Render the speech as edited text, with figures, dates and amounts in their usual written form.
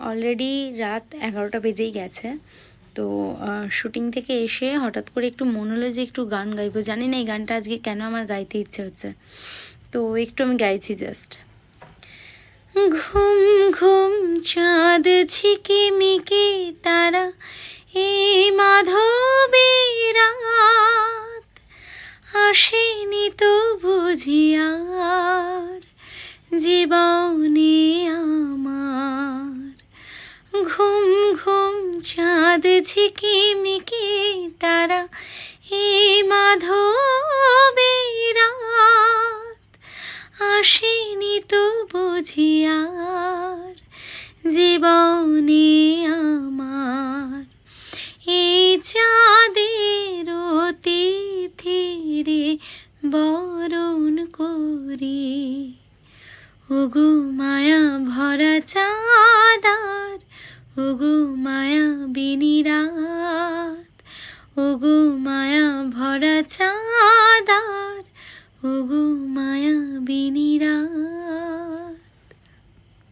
Already রাত 11টা বেজেই গেছে। তো শুটিং থেকে এসে হঠাৎ করে একটু মনে হলো যে একটু গান গাইবো। জানি না এই গানটা আজকে কেন আমার গাইতে ইচ্ছে হচ্ছে, তো একটু আমি গাইছি জাস্ট। ঘুম ঘুম চাঁদ ঝিকিমিকি তারা, এই মাধবী রাত, আসেনি তো বুঝিয়ার জীবনে আমার। ঘুম ঘুম চাঁদ ঝিকিমিকি তারা, এই মাধবী রাত, আসেনি তো বুঝিয়ার জীবনে আমার। এই চাঁদের অতিথিরে বরণ করি, ওগো মায়া ভরা চাঁদার, ওগো মায়া বিনিরাত, ওগো মায়া ভরা চাঁদার, ওগো